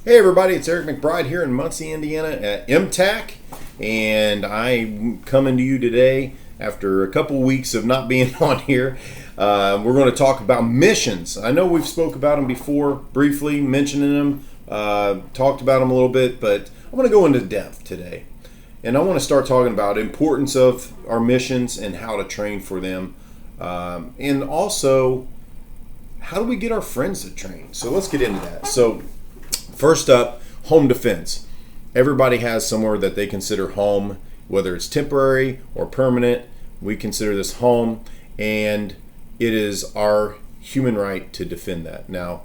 Hey everybody, it's Eric McBride here in Muncie, Indiana at MTAC, and I'm coming to you today after a couple weeks of not being on here. We're going to talk about missions. I know we've spoke about them before, briefly mentioning them, talked about them a little bit, but I'm going to go into depth today. And I want to start talking about importance of our missions and how to train for them, and also how do we get our friends to train. So let's get into that. So first up, home defense. Everybody has somewhere that they consider home, whether it's temporary or permanent. We consider this home, and it is our human right to defend that. Now,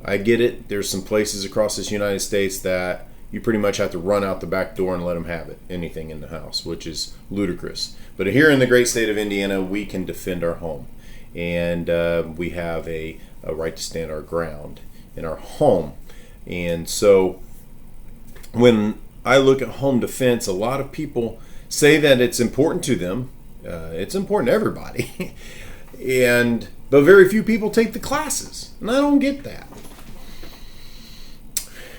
I get it. There's some places across this United States that you pretty much have to run out the back door and let them have it, anything in the house, which is ludicrous. But here in the great state of Indiana, we can defend our home, and we have a right to stand our ground in our home. And so when I look at home defense, a lot of people say that it's important to them. It's important to everybody. But very few people take the classes. And I don't get that.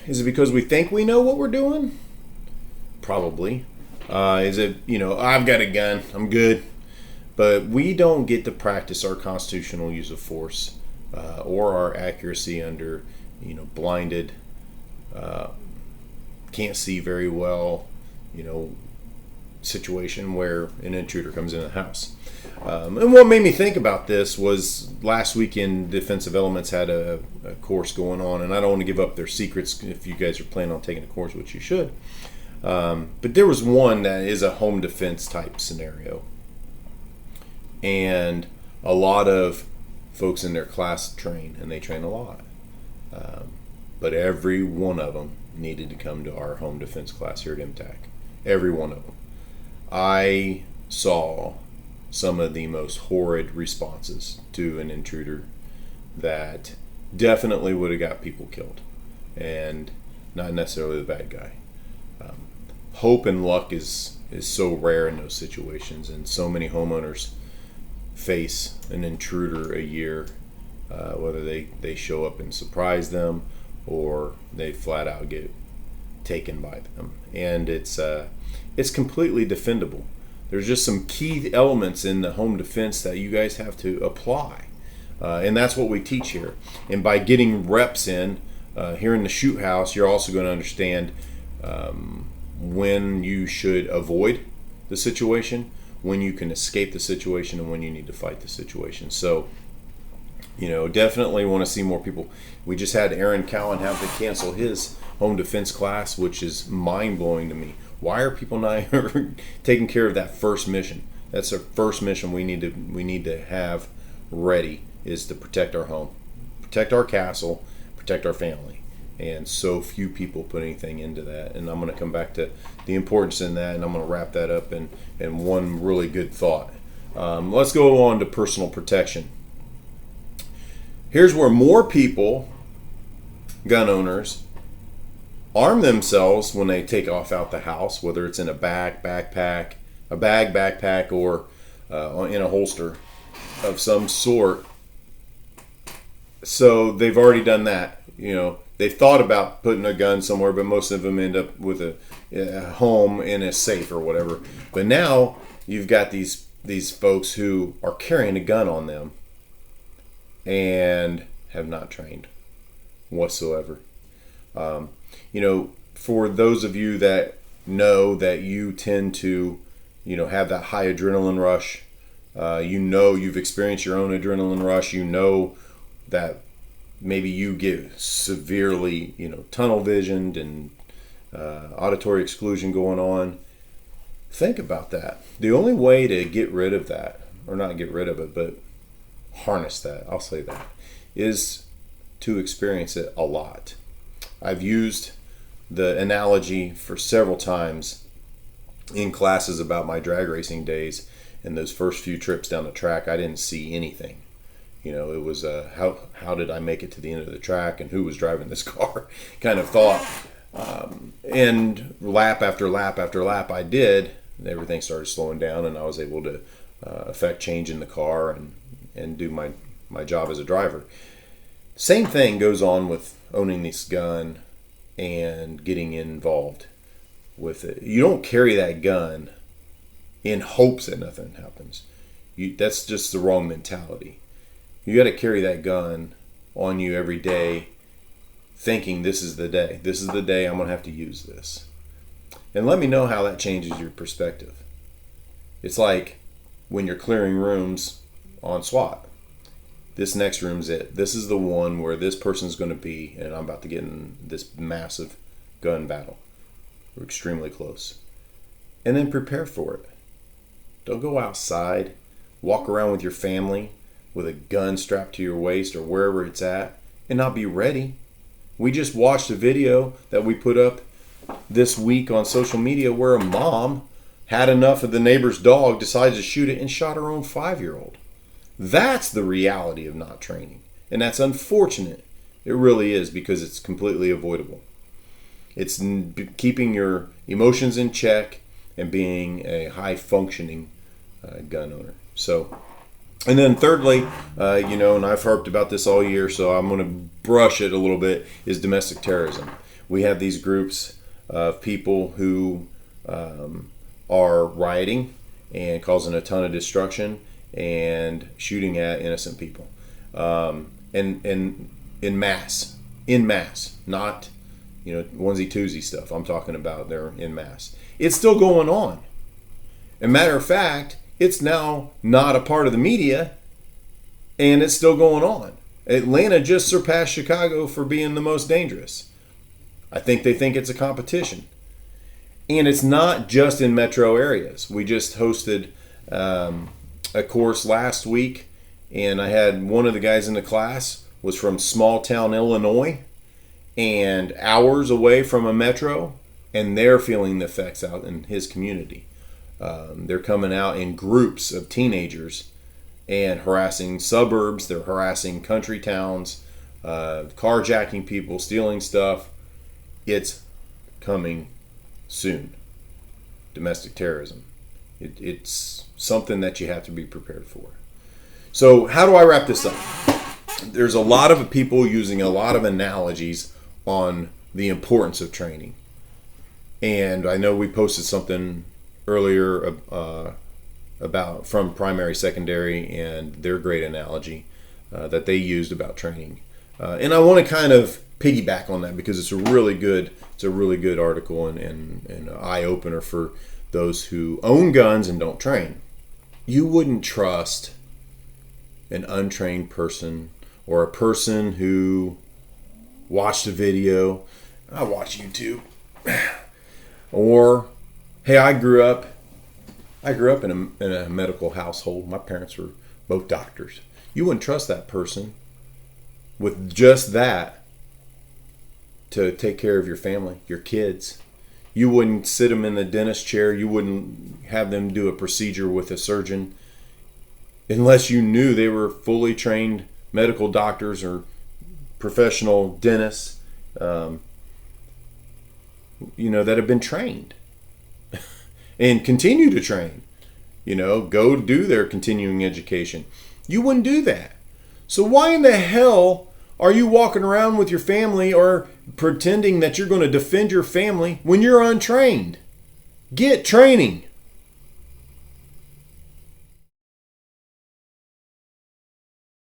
Is it because we think we know what we're doing? Probably. Is it, I've got a gun, I'm good. But we don't get to practice our constitutional use of force or our accuracy under blinded, can't see very well, situation where an intruder comes in the house. And what made me think about this was last weekend Defensive Elements had a course going on, and I don't want to give up their secrets if you guys are planning on taking a course, which you should. But there was one that is a home defense type scenario. And a lot of folks in their class train, and they train a lot. But every one of them needed to come to our home defense class here at MTAC. Every one of them. I saw some of the most horrid responses to an intruder that definitely would have got people killed, and not necessarily the bad guy. Hope and luck is so rare in those situations, and so many homeowners face an intruder a year, whether they show up and surprise them or they flat out get taken by them, and it's completely defendable. There's just some key elements in the home defense that you guys have to apply, and that's what we teach here. And by getting reps in here in the shoot house, you're also going to understand when you should avoid the situation, when you can escape the situation, and when you need to fight the situation. So definitely want to see more people. We just had Aaron Cowan have to cancel his home defense class, which is mind-blowing to me. Why are people not taking care of that first mission? That's our first mission we need to have ready, is to protect our home, protect our castle, protect our family. And so few people put anything into that. And I'm going to come back to the importance in that, and I'm going to wrap that up in one really good thought. Let's go on to personal protection. Here's where more people, gun owners, arm themselves when they take off out the house, whether it's in a backpack, or in a holster of some sort. So they've already done that. They've thought about putting a gun somewhere, but most of them end up with a home in a safe or whatever. But now you've got these folks who are carrying a gun on them and have not trained whatsoever. For those of you that know that you tend to, have that high adrenaline rush, you've experienced your own adrenaline rush, that maybe you get severely, tunnel visioned and auditory exclusion going on. Think about that. The only way to get rid of that, or not get rid of it, but harness that, I'll say that, is to experience it a lot. I've used the analogy for several times in classes about my drag racing days. And those first few trips down the track, I didn't see anything. It was how did I make it to the end of the track, and who was driving this car kind of thought. And lap after lap after lap I did, everything started slowing down, and I was able to affect change in the car and do my job as a driver. Same thing goes on with owning this gun and getting involved with it. You don't carry that gun in hopes that nothing happens. That's just the wrong mentality. You got to carry that gun on you every day, thinking this is the day. This is the day I'm going to have to use this. And let me know how that changes your perspective. It's like when you're clearing rooms on SWAT. This next room's it. This is the one where this person's going to be, and I'm about to get in this massive gun battle. We're extremely close. And then prepare for it. Don't go outside, walk around with your family with a gun strapped to your waist or wherever it's at, and not be ready. We just watched a video that we put up this week on social media where a mom had enough of the neighbor's dog, decided to shoot it, and shot her own 5-year-old. That's the reality of not training. And that's unfortunate. It really is, because it's completely avoidable. It's keeping your emotions in check and being a high-functioning gun owner. So, and then thirdly, and I've harped about this all year, so I'm going to brush it a little bit, is domestic terrorism. We have these groups of people who are rioting and causing a ton of destruction and shooting at innocent people, and in mass, not onesie twosie stuff. I'm talking about they're in mass. It's still going on. As a matter of fact, it's now not a part of the media, and it's still going on. Atlanta just surpassed Chicago for being the most dangerous. I think they think it's a competition. And it's not just in metro areas. We just hosted a course last week, and I had one of the guys in the class was from small town Illinois and hours away from a metro, and they're feeling the effects out in his community. They're coming out in groups of teenagers and harassing suburbs. They're harassing country towns, carjacking people, stealing stuff. It's coming soon. Domestic terrorism. It's something that you have to be prepared for. So how do I wrap this up? There's a lot of people using a lot of analogies on the importance of training. And I know we posted something earlier about from primary, secondary, and their great analogy that they used about training. And I want to kind of piggyback on that because it's a really good article and an eye opener for those who own guns and don't train. You wouldn't trust an untrained person or a person who watched a video. I watch YouTube. Or, hey, I grew up in a medical household. My parents were both doctors. You wouldn't trust that person with just that to take care of your family, your kids. You wouldn't sit them in the dentist chair. You wouldn't have them do a procedure with a surgeon unless you knew they were fully trained medical doctors or professional dentists, that have been trained and continue to train, go do their continuing education. You wouldn't do that. So why in the hell are you walking around with your family or pretending that you're going to defend your family when you're untrained? Get training.